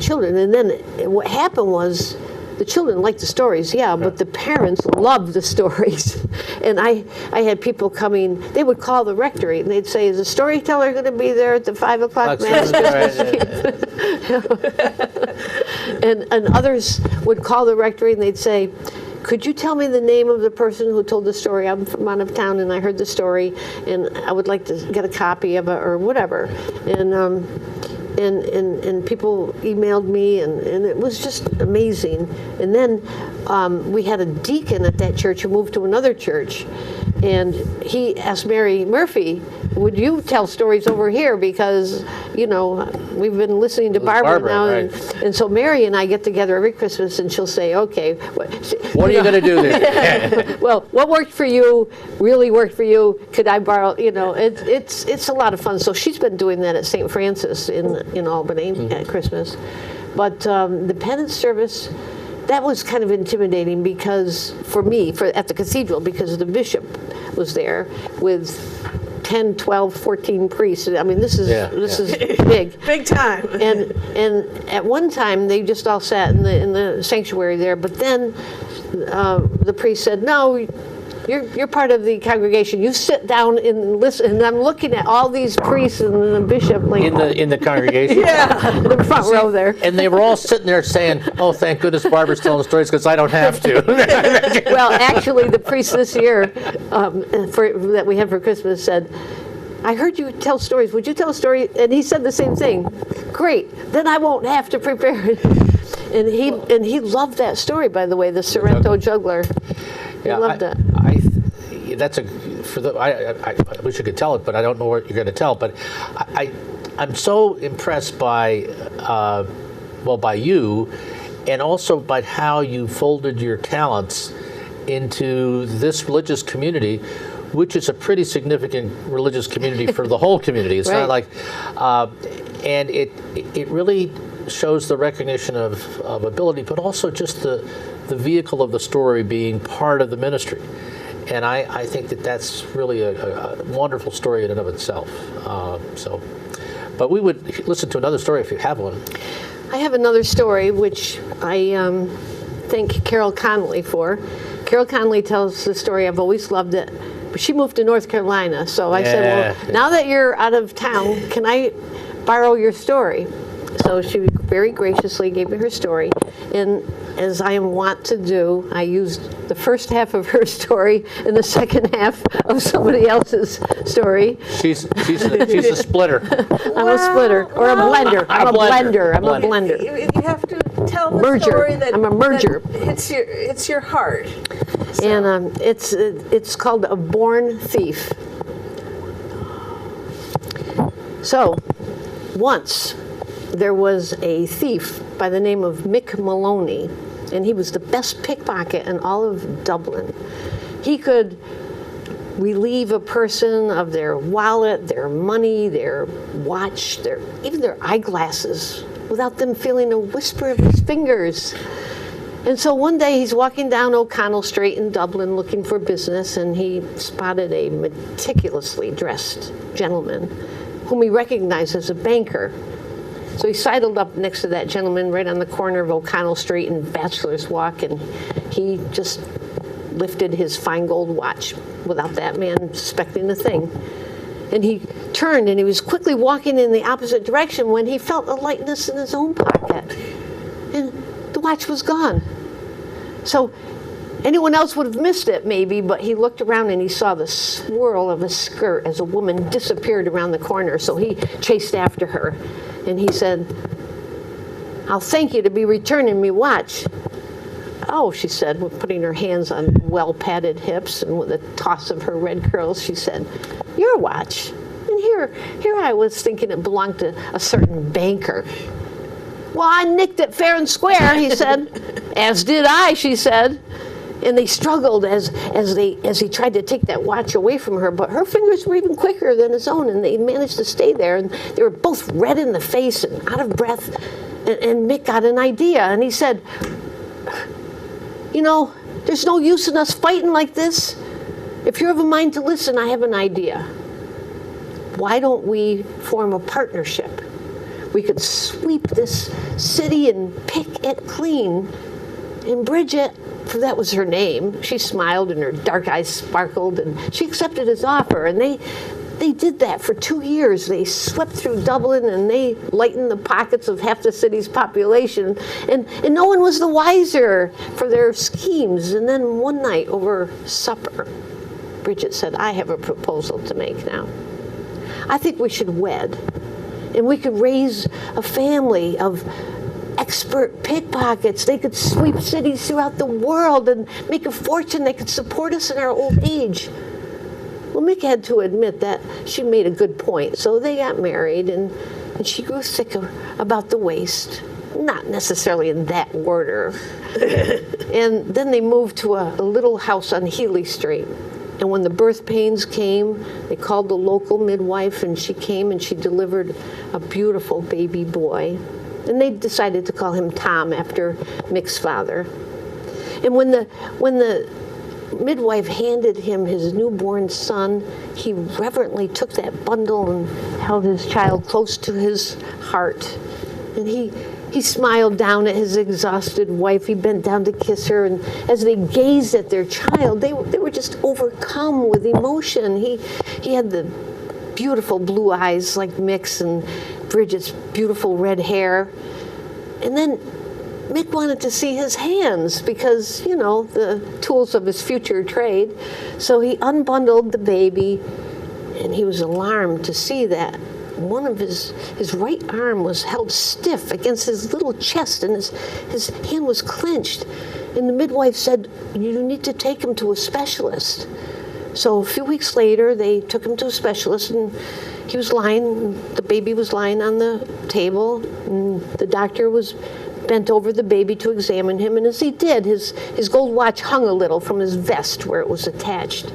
children. And then what happened was, the children liked the stories, but the parents loved the stories. And I had people coming, they would call the rectory, and they'd say, is the storyteller going to be there at the 5 o'clock Mass? And others would call the rectory, and they'd say, could you tell me the name of the person who told the story? I'm from out of town, and I heard the story, and I would like to get a copy of it, or whatever. And people emailed me, and it was just amazing. And then we had a deacon at that church who moved to another church, and he asked Mary Murphy, would you tell stories over here? Because, you know, we've been listening to Barbara now. Right. And so Mary and I get together every Christmas, and she'll say, okay. What are you going to do there? Well, what worked for you really worked for you. Could I borrow, you know, it's a lot of fun. So she's been doing that at St. Francis in Albany at Christmas. But the penance service, that was kind of intimidating because, for me, at the cathedral, because the bishop was there with 10, 12, 14 priests. I mean, this is big. Big time. And at one time, they just all sat in the sanctuary there, but then the priest said, no, you're part of the congregation. You sit down and listen. And I'm looking at all these priests and the bishop, like In the congregation? in the front row there. And they were all sitting there saying, oh, thank goodness Barbara's telling stories because I don't have to. Well, actually, the priest this year that we had for Christmas said, I heard you tell stories. Would you tell a story? And he said the same thing. Great. Then I won't have to prepare it. And he loved that story, by the way, the Sorrento juggler. He loved it. I wish you could tell it, but I don't know what you're going to tell. But I'm so impressed by you, and also by how you folded your talents into this religious community, which is a pretty significant religious community for the whole community. It's not like, and it really shows the recognition of ability, but also just the vehicle of the story being part of the ministry. And I think that that's really a wonderful story in and of itself. But we would listen to another story if you have one. I have another story which I thank Carol Connolly for. Carol Connolly tells the story, I've always loved it, but she moved to North Carolina. So I said, well, now that you're out of town, can I borrow your story? So she very graciously gave me her story. And as I am wont to do, I used the first half of her story and the second half of somebody else's story. She's a splitter. I'm a splitter, or a blender. I'm a blender. I'm a blender. You have to tell the Merger. story that I'm a merger. that hits your heart. And it's called A Born Thief. So, once there was a thief by the name of Mick Maloney, and he was the best pickpocket in all of Dublin. He could relieve a person of their wallet, their money, their watch, even their eyeglasses, without them feeling a whisper of his fingers. And so one day he's walking down O'Connell Street in Dublin looking for business, and he spotted a meticulously dressed gentleman whom he recognized as a banker. So he sidled up next to that gentleman right on the corner of O'Connell Street and Bachelor's Walk, and he just lifted his fine gold watch without that man suspecting a thing. And he turned and he was quickly walking in the opposite direction when he felt a lightness in his own pocket. And the watch was gone. So anyone else would have missed it maybe, but he looked around and he saw the swirl of a skirt as a woman disappeared around the corner. So he chased after her and he said, "I'll thank you to be returning me watch." "Oh," she said, with putting her hands on well-padded hips and with a toss of her red curls, she said, "Your watch. And here I was thinking it belonged to a certain banker." "Well, I nicked it fair and square," he said. "As did I," she said. And they struggled as he tried to take that watch away from her, but her fingers were even quicker than his own, and they managed to stay there. And they were both red in the face and out of breath. And Mick got an idea, and he said, "You know, there's no use in us fighting like this. If you're of a mind to listen, I have an idea. Why don't we form a partnership? We could sweep this city and pick it clean. And Bridget," for that was her name, she smiled and her dark eyes sparkled, and she accepted his offer. And they did that for 2 years. They swept through Dublin and they lightened the pockets of half the city's population. And no one was the wiser for their schemes. And then one night over supper, Bridget said, "I have a proposal to make now. I think we should wed. And we could raise a family of expert pickpockets. They could sweep cities throughout the world and make a fortune. They could support us in our old age." Well, Mick had to admit that she made a good point. So they got married, and she grew thick about the waist. Not necessarily in that order. And then they moved to a little house on Healy Street. And when the birth pains came, they called the local midwife, and she came and she delivered a beautiful baby boy. And they decided to call him Tom after Mick's father. And when the midwife handed him his newborn son, he reverently took that bundle and held his child close to his heart. And he smiled down at his exhausted wife. He bent down to kiss her. And as they gazed at their child, they were just overcome with emotion. He had the beautiful blue eyes like Mick's and Bridget's beautiful red hair. And then Mick wanted to see his hands because, you know, the tools of his future trade. So he unbundled the baby, and he was alarmed to see that one of his right arm was held stiff against his little chest, and his hand was clenched. And the midwife said, "You need to take him to a specialist." So a few weeks later, they took him to a specialist, and the baby was lying on the table, and the doctor was bent over the baby to examine him, and as he did, his gold watch hung a little from his vest where it was attached.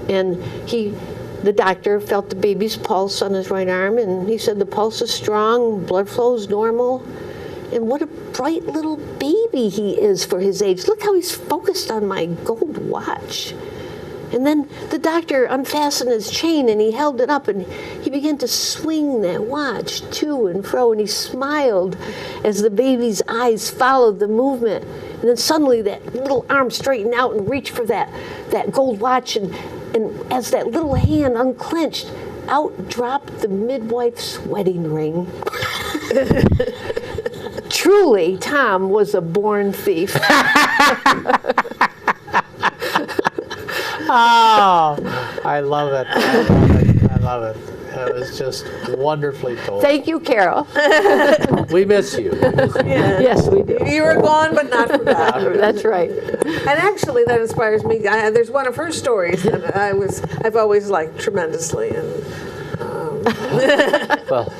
And the doctor felt the baby's pulse on his right arm, and he said the pulse is strong, blood flow is normal. and what a bright little baby he is for his age. Look how he's focused on my gold watch. And then the doctor unfastened his chain and he held it up and he began to swing that watch to and fro, and he smiled as the baby's eyes followed the movement. And then suddenly that little arm straightened out and reached for that gold watch, and as that little hand unclenched, out dropped the midwife's wedding ring. Truly, Tom was a born thief. Oh, I love it. I love it. It was just wonderfully told. Thank you, Carol. We miss you. Yes, we do. You were gone but not forgotten. That's right. And actually, that inspires me. There's one of her stories that I've always liked tremendously. And Well,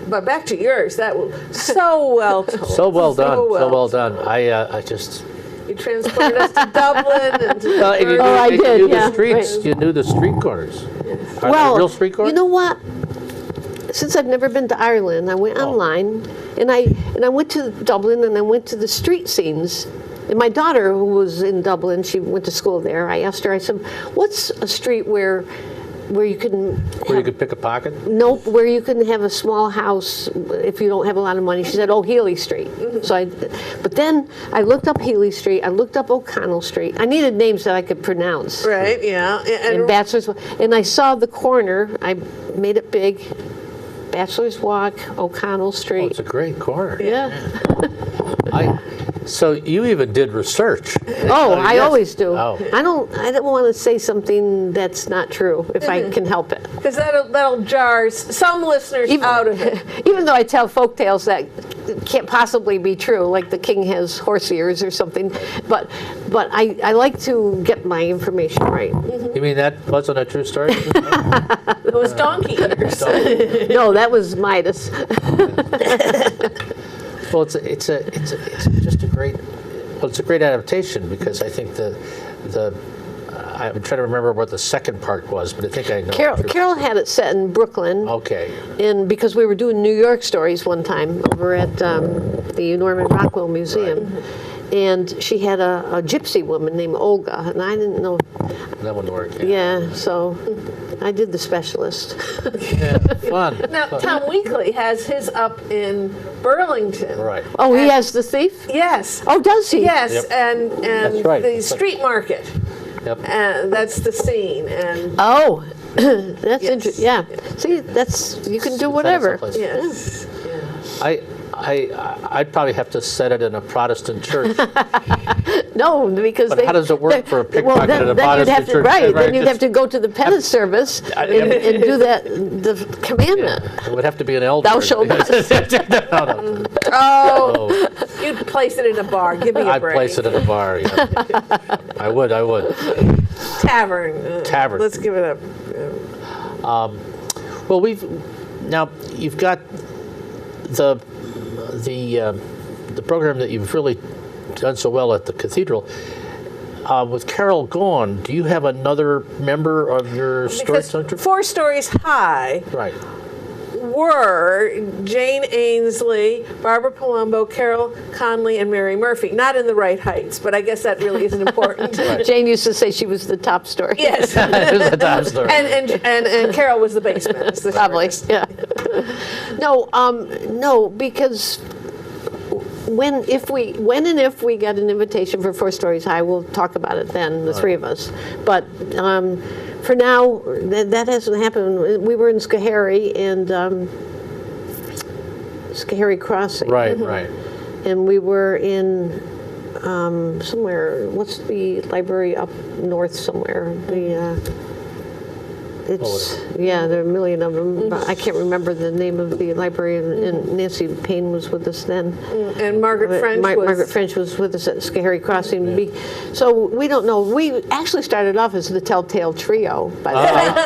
but back to yours. That was so well told. so well done. So well well done. I just. You transported us to Dublin and to And you knew, I you did, knew yeah, the streets. right. You knew the street corners. Are Well, there real street corners? you know what? Since I've never been to Ireland, I went online, and I went to Dublin, and I went to the street scenes. And my daughter, who was in Dublin, she went to school there. I asked her, I said, "What's a street where you can Where you could pick a pocket? Nope, where you can have a small house if you don't have a lot of money?" She said, "Oh, Healy Street." But then I looked up Healy Street. I looked up O'Connell Street. I needed names that I could pronounce. right, yeah, And Bachelor's, and I saw the corner. I made it big. Bachelor's Walk, O'Connell Oh, Street. it's a great corner. Yeah. So you even did research. Oh, I yes. always do. Oh. I don't want to say something that's not true if I can help it. because that'll jar some listeners out of it. Even though I tell folk tales that can't possibly be true, like the king has horse ears or something, but I like to get my information right. You mean that wasn't a true story? It was donkey ears. No, that was Midas. Well, it's just a great. Well, it's a great adaptation because I think I'm trying to remember what the second part was, but I think I know. Carol had it set in Brooklyn. Okay. And because we were doing New York stories one time over at the Norman Rockwell Museum, and she had a gypsy woman named Olga, and I didn't know. That one worked. Yeah, so I did the specialist. Yeah, fun. Now, Tom Weekly has his up in Burlington. Right. Oh, he has the thief? Yes. Oh, does he? Yes, Yep. and That's right. the street market. Yep. That's the scene, and Oh, that's Yes. interesting. Yeah. See, you can do whatever. Someplace. yes. I'd probably have to set it in a Protestant church. No, because But how does it work for a pickpocket then, at a then you'd Protestant have to, church? right, Right, then you'd just- have to go to the Penance Service and do the commandment. It would have to be an elder. Thou shalt not. No. Oh, you'd place it in a bar. Give me a I'd break. place it in a bar. Yeah. I would. Tavern. Tavern. Let's give it up. Well, you've got the program that you've really done so well at the cathedral. With Carol gone, do you have another member of your story Because center? 4 Stories High Right. were Jane Ainsley, Barbara Palumbo, Carol Conley, and Mary Murphy. Not in the right heights, but I guess that really isn't important. Jane used to say she was the top story. Yes. It was a top story. And Carol was the basement. It's the Probably, shortest. yeah. No, because when and if we get an invitation for 4 Stories High, we'll talk about it then, the three of us. But for now, that hasn't happened. We were in Schoharie and Schoharie Crossing. Right, right. And we were in somewhere. What's the library up north somewhere? There are a million of them. But I can't remember the name of the library. And Nancy Payne was with us then. And Margaret French Margaret French was with us at Schoharie Crossing. So we don't know. We actually started off as the Telltale Trio. By the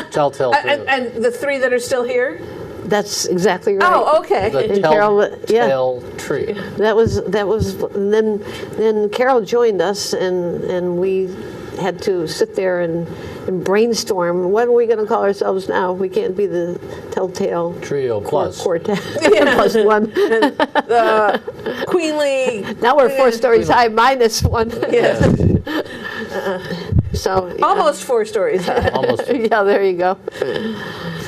way. Telltale. and the 3 that are still here? That's exactly right. Oh, okay. The And Carol, yeah. Telltale Tree. That was. And then Carol joined us, and we had to sit there and brainstorm. What are we going to call ourselves now? We can't be the Telltale Trio plus. Quartet. Plus one. Queenly. Now we're 4 stories high minus one. Yes. So Almost 4 stories high. Almost. yeah, there you go.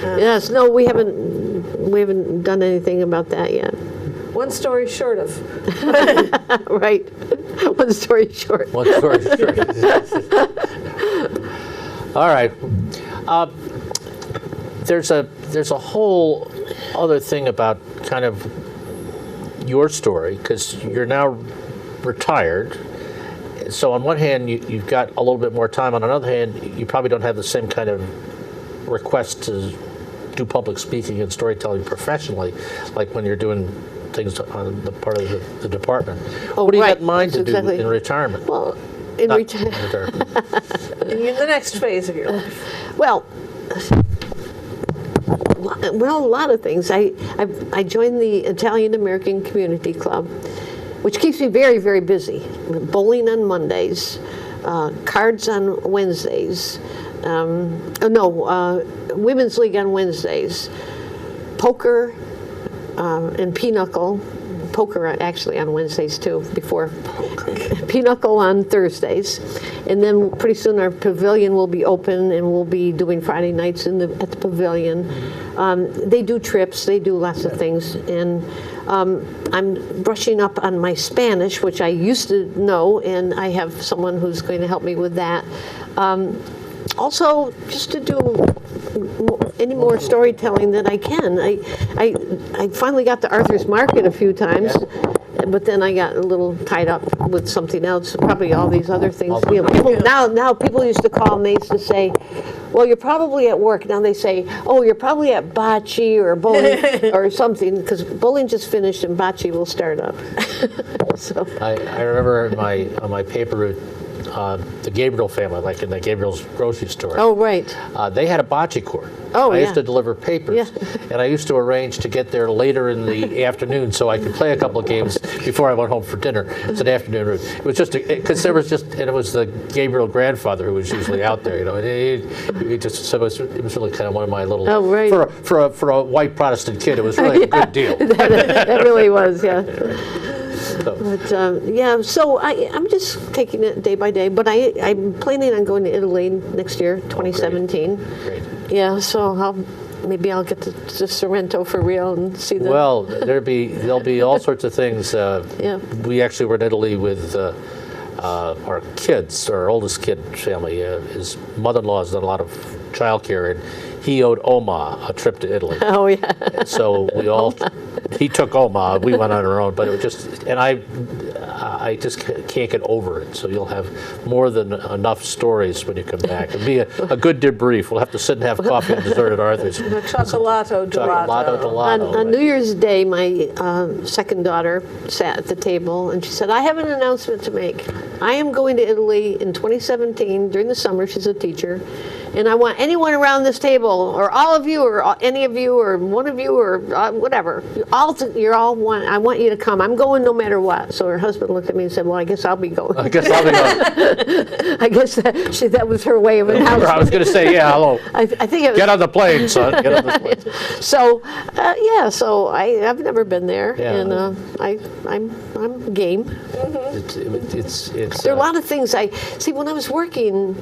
Yes, no, we haven't done anything about that yet. 1 story short of. Right. 1 story short. One story short. All right. There's a whole other thing about kind of your story, because you're now retired. So on one hand, you've got a little bit more time. On another hand, you probably don't have the same kind of request to do public speaking and storytelling professionally, like when you're doing things on the part of the department. Oh, what do you right. got in mind to That's do in retirement? Well, in Not retirement. In the next phase of your life. Well, a lot of things. I joined the Italian American Community Club, which keeps me very, very busy. Bowling on Mondays, cards on Wednesdays, Women's League on Wednesdays, poker and pinochle. Poker actually on Wednesdays too, before pinochle on Thursdays. And then pretty soon our pavilion will be open and we'll be doing Friday nights at the pavilion. They do trips, they do lots of things. And I'm brushing up on my Spanish, which I used to know, and I have someone who's going to help me with that. Also, just to do any more storytelling that I can. I finally got to Arthur's Market a few times, but then I got a little tied up with something else, probably all these other things. You know, now people used to call and they used to say, well, you're probably at work. Now they say, oh, you're probably at bocce or bowling or something, because bowling just finished and bocce will start up. So I remember on my paper route, the Gabriel family, like in the Gabriel's grocery store. Oh, right. They had a bocce court. Oh, I yeah. used to deliver papers, Yeah. and I used to arrange to get there later in the afternoon so I could play a couple of games before I went home for dinner. It's an afternoon route. It was just because there was just, and it was the Gabriel grandfather who was usually out there, you know. And he just, so it was really kind of one of my little. Oh, right. For a white Protestant kid, it was really a good deal. That really was, yeah. So, But so I'm just taking it day by day. But I'm planning on going to Italy next year, 2017. great. Yeah, so maybe I'll get to Sorrento for real and see the. Well, there'll be all sorts of things. Yeah. We actually were in Italy with our kids, our oldest kid family. His mother-in-law has done a lot of childcare, and he owed Oma a trip to Italy. Oh yeah. So he took Oma, we went on our own, but it was just, and I just can't get over it. So you'll have more than enough stories when you come back. It'll be a good debrief. We'll have to sit and have coffee and dessert at Arthur's. Choccolato gelato. On New Year's Day, my second daughter sat at the table and she said, I have an announcement to make. I am going to Italy in 2017 during the summer. She's a teacher. And I want anyone around this table, or all of you, or any of you, or one of you, or whatever. You're all one. I want you to come. I'm going no matter what. So her husband looked at me and said, well, I guess I'll be going. I guess I'll be going. I guess that was her way of announcing. I was going to say, yeah, hello. I think it was. Get on the plane, son. Get on the plane. So, so I've never been there, Yeah. and I'm game. It's There are a lot of things I see when I was working.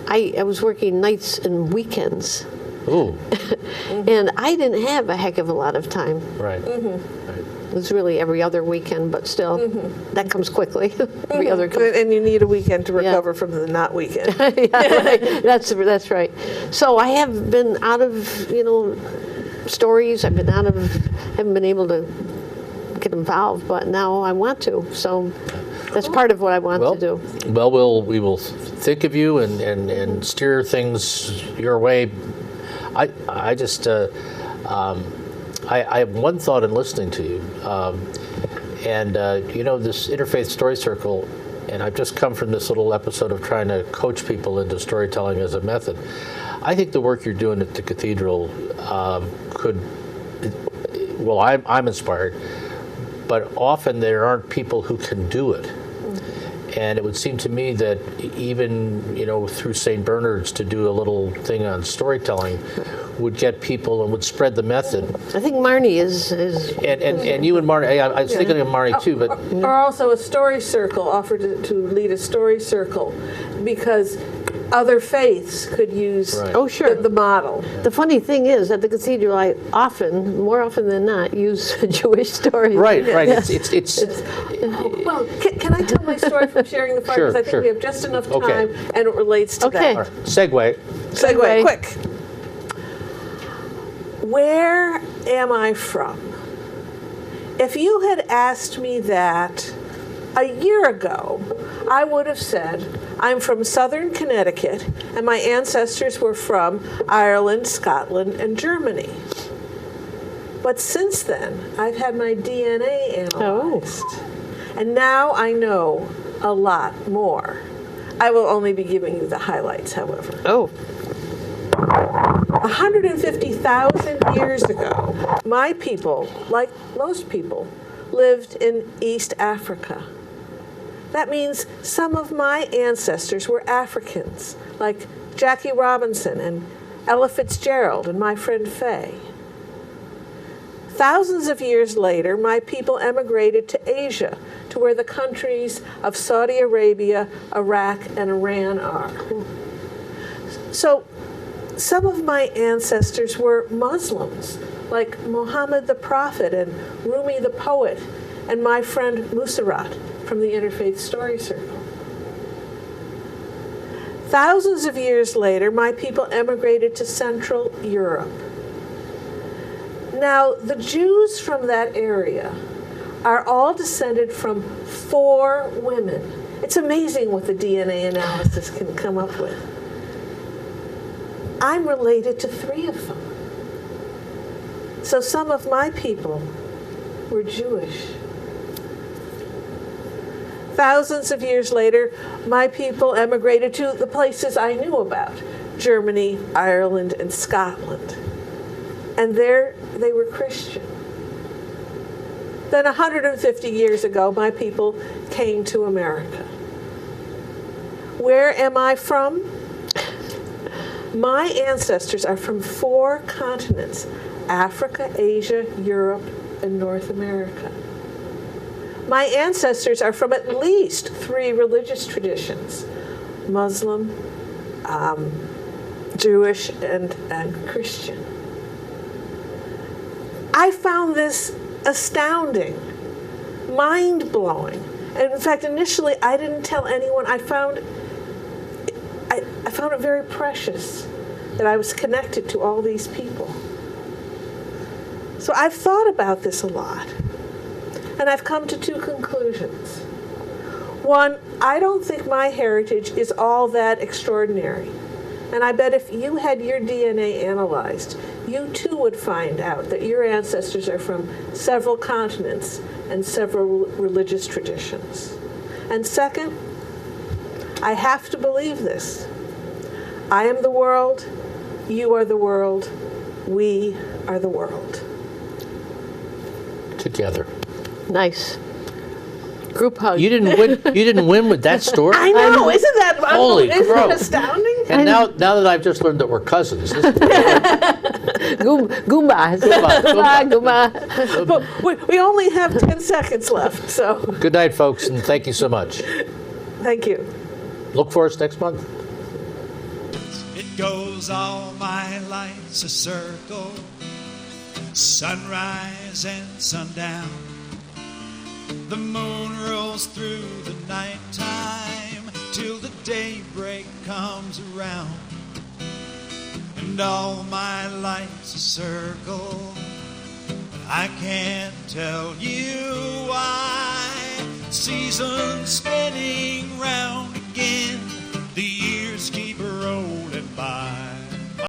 I was working nights and weekends, Ooh, and I didn't have a heck of a lot of time. right. It was really every other weekend, but still, that comes quickly. Every other. And you need a weekend to recover from the not weekend. Yeah, right. That's right. So I have been out of stories. I've been haven't been able to get involved, but now I want to. So that's part of what I want to do. Well, we will think of you and steer things your way. I just I have one thought in listening to you, this Interfaith Story Circle, and I've just come from this little episode of trying to coach people into storytelling as a method. I think the work you're doing at the cathedral I'm inspired, but often there aren't people who can do it. And it would seem to me that even, through St. Bernard's to do a little thing on storytelling would get people and would spread the method. I think Marnie is And you and Marnie, I was thinking of Marnie too, but... Or also a story circle, offered to lead a story circle, because other faiths could use Right. Oh, sure. the model. The funny thing is, at the cathedral, I more often than not, use Jewish stories. Right. Yeah. It's Well, can I tell my story from sharing the fire? Sure, Because I think sure. we have just enough time, Okay. and it relates to Okay. that. segue. Segue, quick. Where am I from? If you had asked me that a year ago, I would have said, I'm from southern Connecticut, and my ancestors were from Ireland, Scotland, and Germany. But since then, I've had my DNA analyzed. And now I know a lot more. I will only be giving you the highlights, however. Oh, 150,000 years ago, my people, like most people, lived in East Africa. That means some of my ancestors were Africans, like Jackie Robinson and Ella Fitzgerald and my friend Faye. Thousands of years later, my people emigrated to Asia, to where the countries of Saudi Arabia, Iraq, and Iran are. So, some of my ancestors were Muslims, like Muhammad the Prophet and Rumi the Poet, and my friend Musarat from the Interfaith Story Circle. Thousands of years later, my people emigrated to Central Europe. Now, the Jews from that area are all descended from 4 women. It's amazing what the DNA analysis can come up with. I'm related to 3 of them. So some of my people were Jewish. Thousands of years later, my people emigrated to the places I knew about, Germany, Ireland, and Scotland. And there they were Christian. Then 150 years ago, my people came to America. Where am I from? My ancestors are from 4 continents: Africa, Asia, Europe, and North America. My ancestors are from at least 3 religious traditions: Muslim, Jewish, and Christian. I found this astounding, mind-blowing. And in fact, initially, I didn't tell anyone. I found it very precious that I was connected to all these people. So I've thought about this a lot, and I've come to 2 conclusions. One, I don't think my heritage is all that extraordinary. And I bet if you had your DNA analyzed, you too would find out that your ancestors are from several continents and several religious traditions. And second, I have to believe this. I am the world, you are the world, we are the world. Together. nice. Group hug. You didn't win with that story? I know, isn't that Holy isn't crow. it astounding? And now that I've just learned that we're cousins. This is Goomba. Goomba. But we only have 10 seconds left, so Good night, folks, and thank you so much. thank you. Look for us next month. It goes all my life's a circle, sunrise and sundown. The moon rolls through the nighttime till the daybreak comes around. And all my life's a circle, I can't tell you why. Seasons spinning round,